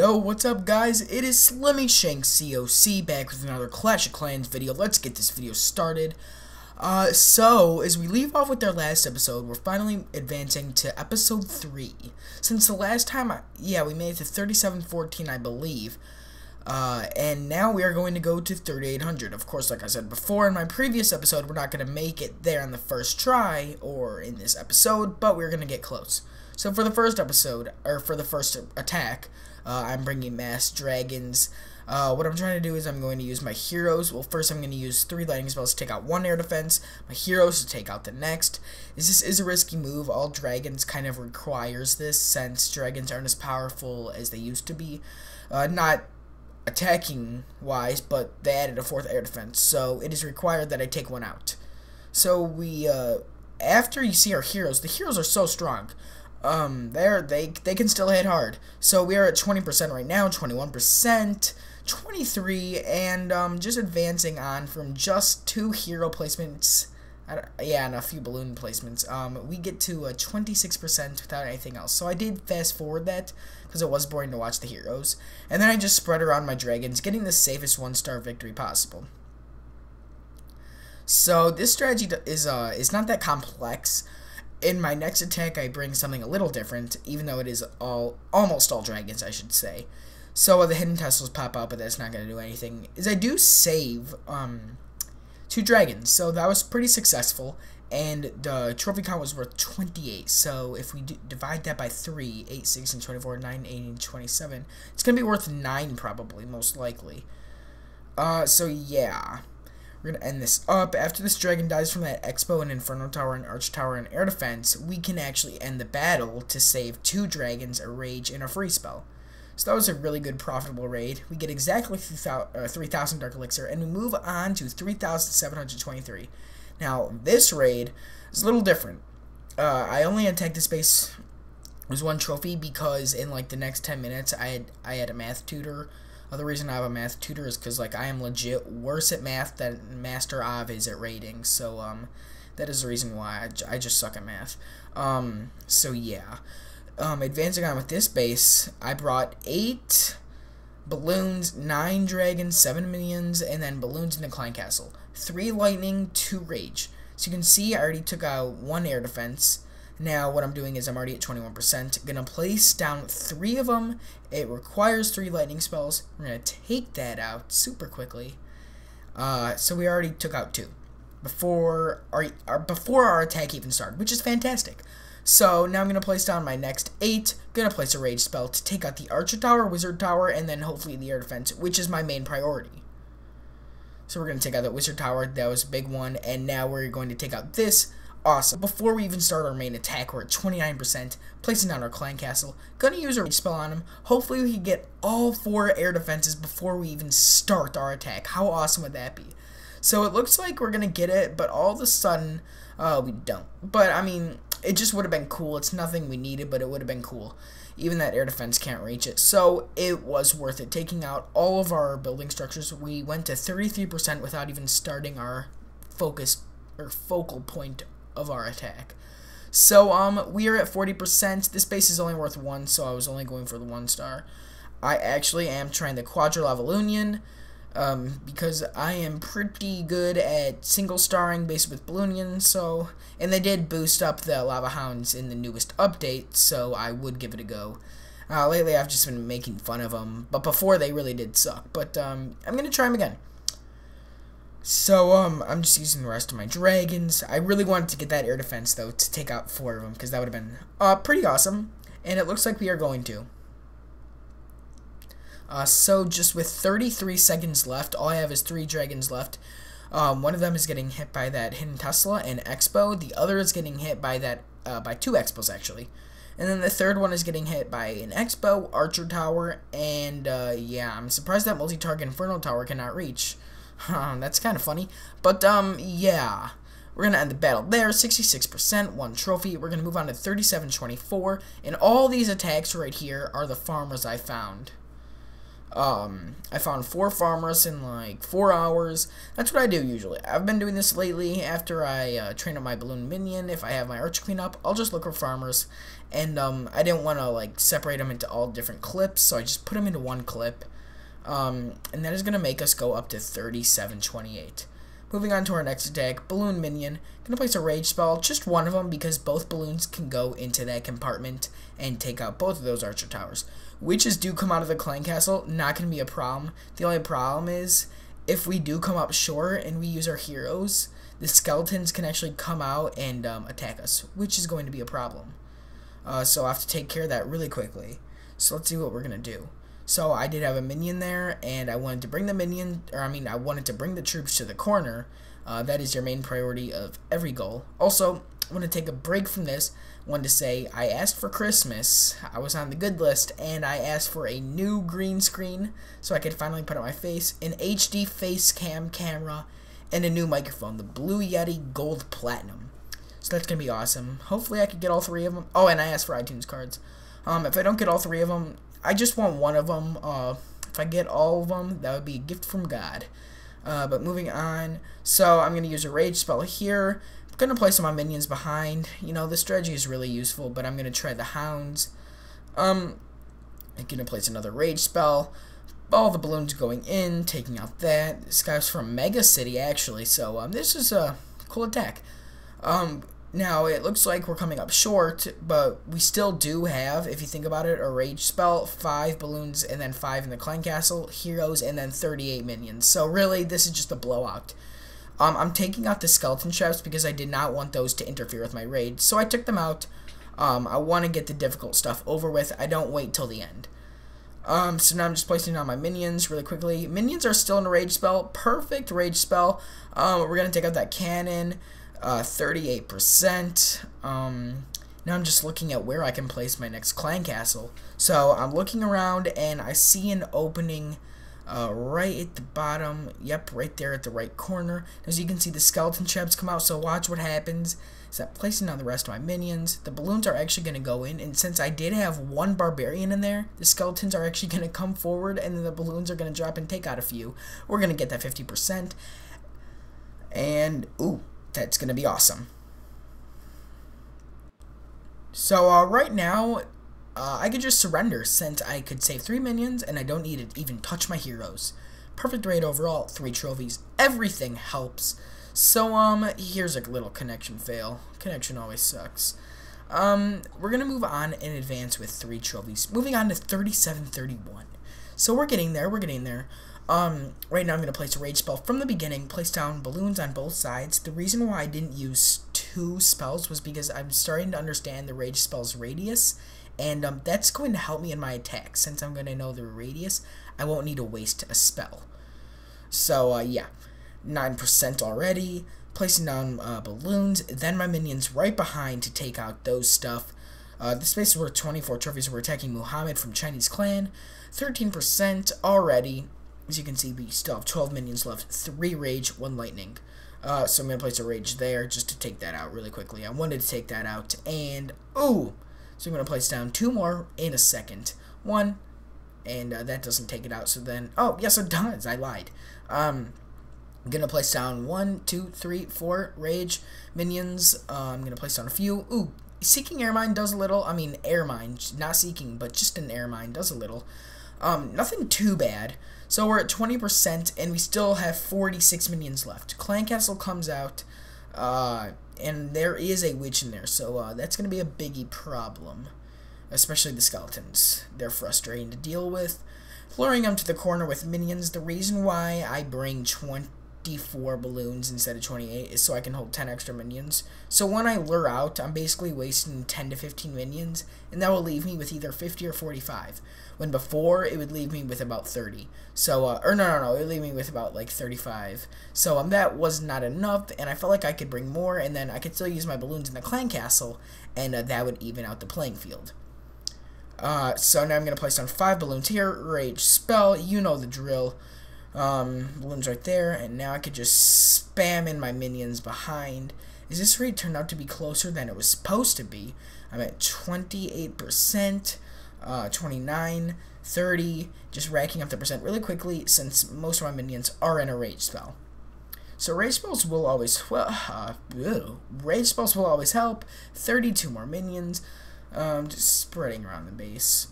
Yo, what's up guys? It is slimmyshankCoC back with another Clash of Clans video. Let's get this video started. So, as we leave off with our last episode, we're finally advancing to episode 3. Since the last time, we made it to 3714, I believe. And now we are going to go to 3800. Of course, like I said before in my previous episode, we're not going to make it there on the first try, or in this episode, but we're going to get close. So for the first episode, or for the first attack, I'm bringing mass dragons. What I'm trying to do is I'm going to use my heroes. Well, first I'm going to use 3 lightning spells to take out 1 air defense, my heroes to take out the next. This is a risky move. All dragons kind of requires this, since dragons aren't as powerful as they used to be. Not attacking wise, but they added a 4th air defense, so it is required that I take 1 out. So we, after you see our heroes, the heroes are so strong. They can still hit hard. So we are at 20% right now, 21%, 23, and just advancing on from just 2 hero placements, and a few balloon placements. We get to 26% without anything else. So I did fast forward that because it was boring to watch the heroes, and then I just spread around my dragons, getting the safest 1-star victory possible. So this strategy is not that complex. In my next attack, I bring something a little different, even though it is almost all dragons, I should say. So the hidden Teslas pop out, but that's not going to do anything. Is I do save 2 dragons, so that was pretty successful, and the trophy count was worth 28. So if we divide that by 3, 8, 16, 24, 9, 18, 27, it's going to be worth 9 probably, most likely. So yeah. We're going to end this up. After this dragon dies from that Expo and Inferno Tower and Arch Tower and Air Defense, we can actually end the battle to save 2 dragons, a Rage, and a free spell. So that was a really good, profitable raid. We get exactly 3,000 Dark Elixir, and we move on to 3,723. Now, this raid is a little different. I only attacked this base with 1 trophy because in like the next 10 minutes, I had a math tutor. The reason I have a math tutor is because like I am legit worse at math than Master Av is at raiding, so that is the reason why I just suck at math. So yeah, advancing on with this base, I brought 8 balloons, 9 dragons, 7 minions, and then balloons in the clan castle. 3 lightning, 2 rage. So you can see I already took out 1 air defense. Now, what I'm doing is I'm already at 21%. Gonna place down 3 of them. It requires 3 lightning spells. We're gonna take that out super quickly. So we already took out 2 before our attack even started, which is fantastic. So now I'm gonna place down my next 8. Gonna place a rage spell to take out the Archer Tower, Wizard Tower, and then hopefully the air defense, which is my main priority. So we're gonna take out that Wizard Tower. That was a big one, and now we're going to take out this. Awesome. Before we even start our main attack, we're at 29%, placing down our clan castle. Gonna use a rage spell on him. Hopefully we can get all 4 air defenses before we even start our attack. How awesome would that be? So it looks like we're gonna get it, but all of a sudden, we don't. But, I mean, it just would have been cool. It's nothing we needed, but it would have been cool. Even that air defense can't reach it. So it was worth it. Taking out all of our building structures, we went to 33% without even starting our focal point of our attack. So we are at 40%. This base is only worth 1, so I was only going for the 1-star. I actually am trying the Quadrilavolution because I am pretty good at single-starring based with Balloonion, so, and they did boost up the Lava Hounds in the newest update, so I would give it a go. Lately I've just been making fun of them, but before they really did suck. But I'm gonna try them again. So, I'm just using the rest of my dragons. I really wanted to get that air defense, though, to take out 4 of them, because that would have been pretty awesome. And it looks like we are going to. So, just with 33 seconds left, all I have is 3 dragons left. One of them is getting hit by that hidden Tesla and Expo. The other is getting hit by that, by 2 Expos, actually. And then the third one is getting hit by an Expo, Archer Tower, and, yeah, I'm surprised that multi-target Inferno Tower cannot reach. That's kind of funny, but yeah, we're gonna end the battle there. 66%, 1 trophy. We're gonna move on to 3724, and all these attacks right here are the farmers I found. I found 4 farmers in like 4 hours. That's what I do usually. I've been doing this lately after I train up my balloon minion. If I have my archer clean up, I'll just look for farmers. And I didn't want to like separate them into all different clips, so I just put them into one clip. And that is going to make us go up to 3728. Moving on to our next attack, balloon minion. Gonna place a rage spell, just one of them, because both balloons can go into that compartment and take out both of those archer towers. Witches do come out of the clan castle, not gonna be a problem. The only problem is if we do come up short and we use our heroes, the skeletons can actually come out and attack us, which is going to be a problem. So I have to take care of that really quickly. So let's see what we're gonna do. So I did have a minion there, and I wanted to bring the minion, I wanted to bring the troops to the corner. That is your main priority of every goal. Also, I want to take a break from this. I wanted to say I asked for Christmas. I was on the good list, and I asked for a new green screen so I could finally put on my face, an HD face cam camera, and a new microphone, the Blue Yeti Gold Platinum. So that's going to be awesome. Hopefully I could get all 3 of them. Oh, and I asked for iTunes cards. If I don't get all 3 of them, I just want one of them. If I get all of them, that would be a gift from God. But moving on, so I'm going to use a rage spell here. I'm going to place some of my minions behind. You know, this strategy is really useful, but I'm going to try the hounds. I'm going to place another rage spell. All the balloons going in, taking out that. This guy's from Mega City, actually, so this is a cool attack. Now, it looks like we're coming up short, but we still do have, if you think about it, a rage spell, 5 balloons, and then 5 in the clan castle, heroes, and then 38 minions. So really, this is just a blowout. I'm taking out the skeleton traps because I did not want those to interfere with my raid, so I took them out. I want to get the difficult stuff over with. I don't wait till the end. So now I'm just placing on my minions really quickly. Minions are still in a rage spell. Perfect rage spell. We're going to take out that cannon. 38%. Now I'm just looking at where I can place my next clan castle. So I'm looking around and I see an opening right at the bottom. Yep, right there at the right corner. As you can see, the skeleton traps come out, so watch what happens. Is that placing on the rest of my minions. The balloons are actually going to go in, and since I did have 1 barbarian in there, the skeletons are actually going to come forward, and then the balloons are going to drop and take out a few. We're going to get that 50%. And, ooh, that's going to be awesome. So right now, I could just surrender since I could save 3 minions and I don't need to even touch my heroes. Perfect raid overall, 3 trophies, everything helps. So here's a little connection fail. Connection always sucks. We're going to move on and advance with 3 trophies. Moving on to 3731. So we're getting there, right now I'm going to place a rage spell from the beginning, place down balloons on both sides. The reason why I didn't use 2 spells was because I'm starting to understand the rage spell's radius, and that's going to help me in my attack. Since I'm going to know the radius, I won't need to waste a spell. So yeah, 9% already, placing down balloons, then my minions right behind to take out those stuff. This space is worth 24 trophies. We're attacking Muhammad from Chinese clan, 13% already. As you can see, we still have 12 minions left, 3 rage, 1 lightning. So I'm going to place a rage there just to take that out really quickly. I wanted to take that out, and ooh! So I'm going to place down 2 more in a second. 1, and that doesn't take it out, so then, oh, yes it does, I lied. I'm going to place down 1, 2, 3, 4 rage minions. I'm going to place down a few. Ooh, Seeking Air Mine does a little. I mean, Air Mine, not Seeking, but just an Air Mine does a little. Nothing too bad. So we're at 20%, and we still have 46 minions left. Clan Castle comes out, and there is a witch in there, so that's going to be a biggie problem. Especially the skeletons. They're frustrating to deal with. Luring them to the corner with minions. The reason why I bring 24 balloons instead of 28 is so I can hold 10 extra minions. So when I lure out, I'm basically wasting 10 to 15 minions, and that will leave me with either 50 or 45. When before, it would leave me with about 30. So, or no, it would leave me with about like 35. So that was not enough, and I felt like I could bring more, and then I could still use my balloons in the clan castle, and that would even out the playing field. So now I'm going to place down 5 balloons here, rage spell, you know the drill. Balloons right there, and now I could just spam in my minions behind. Is this raid turned out to be closer than it was supposed to be? I'm at 28%, 29, 30, just racking up the percent really quickly since most of my minions are in a rage spell. So rage spells will always rage spells will always help. 32 more minions, just spreading around the base.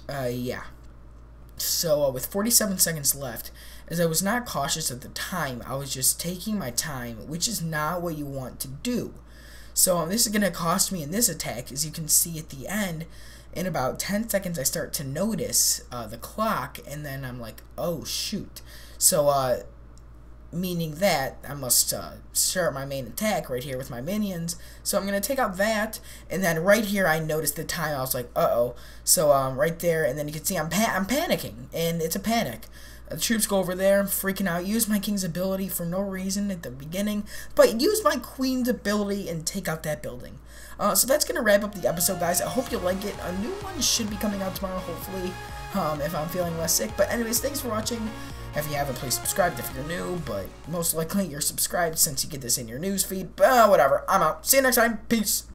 Yeah. So with 47 seconds left, as I was not cautious at the time, I was just taking my time, which is not what you want to do. So this is going to cost me in this attack, as you can see at the end. In about 10 seconds, I start to notice the clock, and then I'm like, oh shoot. So meaning that I must start my main attack right here with my minions. So I'm going to take out that, and then right here I noticed the time. I was like, uh-oh. So right there, and then you can see I'm panicking, and it's a panic. The troops go over there, freaking out, use my king's ability for no reason at the beginning, but use my queen's ability and take out that building. So that's going to wrap up the episode, guys. I hope you like it. A new one should be coming out tomorrow, hopefully, if I'm feeling less sick. But anyways, thanks for watching. If you haven't, please subscribe if you're new, but most likely you're subscribed since you get this in your news feed. But whatever, I'm out. See you next time. Peace.